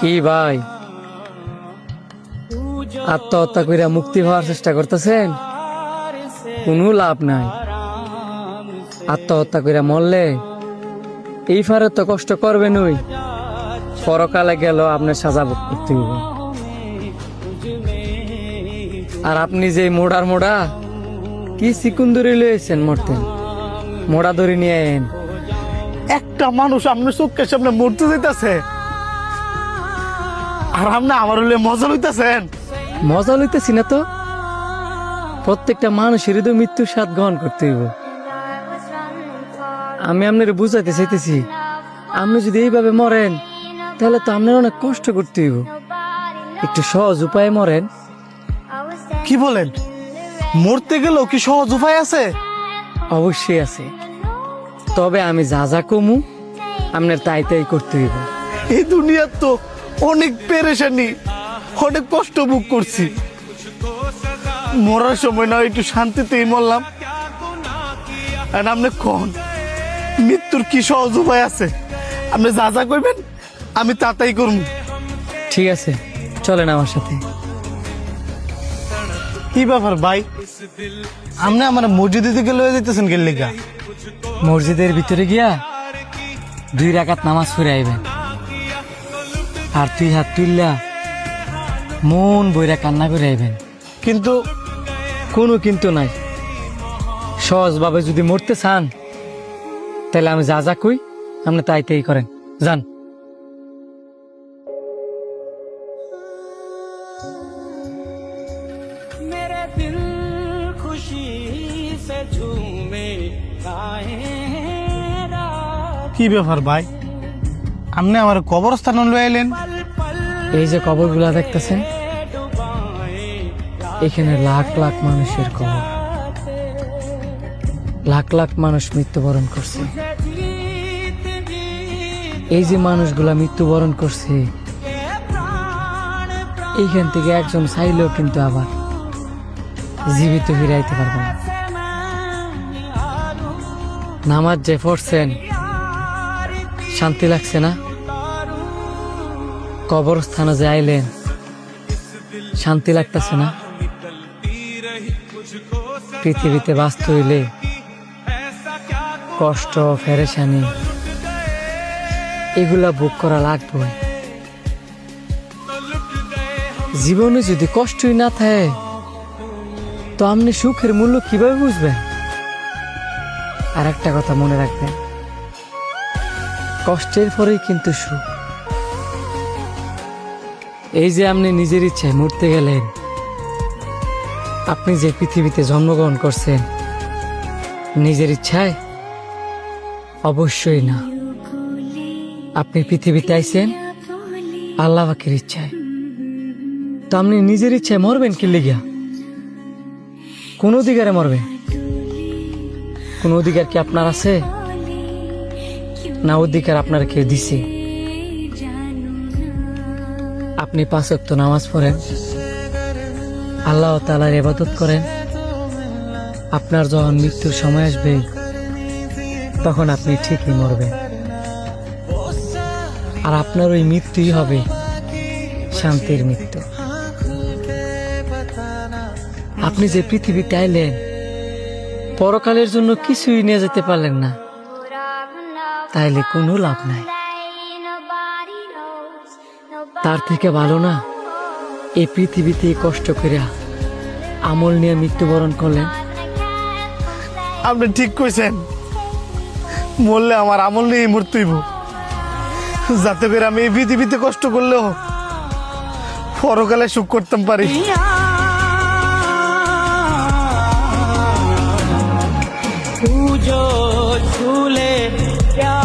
কি ভাই, আত্মহত্যা কইরা মুক্তি হওয়ার চেষ্টা করতেছেন? কোনো লাভ নাই। আত্মহত্যা কইরা মরলে এই ফারে তো কষ্ট করবেন, ওই পরকালে গেল আপনার সাজা ভোগ করতে হবে। আর আপনি যে মোড়ার মোড়া কি চিকুন ধরে লয়েছেন, মরতেন মোড়া ধরে নিয়ে আইন। একটা মানুষ আপনার চোখের সামনে মরতে যাইতেছে, আর আপনি আমার হলে মজা লইতেছেন। মজা লইতেছি না তো, প্রত্যেকটা মানুষেরই তো মৃত্যুর স্বাদ গ্রহণ করতে হইব। আমি আপনার বুঝাইতে চাইতেছি, আপনি যদি এইভাবে মরেন তাহলে তো আপনার অনেক কষ্ট করতে হইব। একটু সহজ উপায়ে মরেন। কি বলেন, মরতে গেলেও কি সহজ উপায় আছে? অবশ্যই আছে, তবে আমি যা যা কমু আপনার তাই তাই করতে হইব। এই দুনিয়ার তো অনেক পেরেশানি, অনেক কষ্ট ভোগ করছি। মরার সময় না একটু শান্তিতেই মরলাম। আর আপনি কোন মৃত্যুর কি সহজ উপায় আছে? আপনি যা যা করবেন আমি তাই করব। ঠিক আছে, চলেন আমার সাথে। কি ব্যাপার ভাই, আপনি আমার মসজিদে দিকে লয়ে যেতেছেন গেল লিগা? মসজিদের ভিতরে গিয়া 2 রাকাত নামাজ পড়ে আইবেন, আর 2 হাত তুললা মন বইরা কান্না করে আইবেন। কিন্তু কোনো কিন্তু নাই, সহজভাবে যদি মরতে চান তাহলে আমি যা যা কই আপনি তাই তাই করেন, যান। मेरे दिल खुशी से झूमे কি ব্যাপার ভাই, আপনি আমার কবরস্থানে লয়ে এলেন? এই যে কবরগুলা দেখতেছেন, এখানে লাখ লাখ মানুষের কবর। লাখ লাখ মানুষ মৃত্যুবরণ করছে। এই যে মানুষগুলা মৃত্যুবরণ করছে, এইখান থেকে একজন চাইলেও কিন্তু আবার জীবিত ফিরাইতে পারবে না। নামাজ যে পড়ছেন, শান্তি লাগছে না? কবরস্থানে যে আইলেন, শান্তি লাগতেছে না? পৃথিবীতে বাঁচতে হইলে কষ্ট, পেরেশানি এগুলা ভোগ করা লাগবে। জীবনে যদি কষ্টই না থাকে তো আপনি সুখের মূল্য কিভাবে বুঝবেন? আর একটা কথা মনে রাখবেন, কষ্টের পরেই কিন্তু সুখ। এই যে আপনি নিজের ইচ্ছায় মরতে গেলেন, আপনি যে পৃথিবীতে জন্মগ্রহণ করছেন নিজের ইচ্ছায়? অবশ্যই না। আপনি পৃথিবীতে আইছেন আল্লাহ পাকের ইচ্ছায়। তো আপনি নিজের ইচ্ছায় মরবেন কি লিগা? কোন অধিকারে মরবেন? কোন অধিকার কি আপনার আছে? না অধিকার আপনার কেউ দিছে? আপনি 5 ওয়াক্ত নামাজ পড়েন, আল্লাহ তাআলার ইবাদত করেন। আপনার যখন মৃত্যুর সময় আসবে তখন আপনি ঠিকই মরবেন, আর আপনার ওই মৃত্যুই হবে শান্তির মৃত্যু। আপনি যে পৃথিবীতে আইলেন, পরকালের জন্য কিছুই নিয়ে যেতে পারলেন না, তাইলে কোনো লাভ নাই। তার থেকে ভালো না এই পৃথিবীতে কষ্ট করে আমল নিয়ে মৃত্যুবরণ করলেন। আপনি ঠিক কইছেন, মরলে আমার আমল নিয়ে মরতে হইব, যাতে করে আমি এই পৃথিবীতে কষ্ট করলেও পরকালে সুখ করতে পারি। तू जो झूले प्यार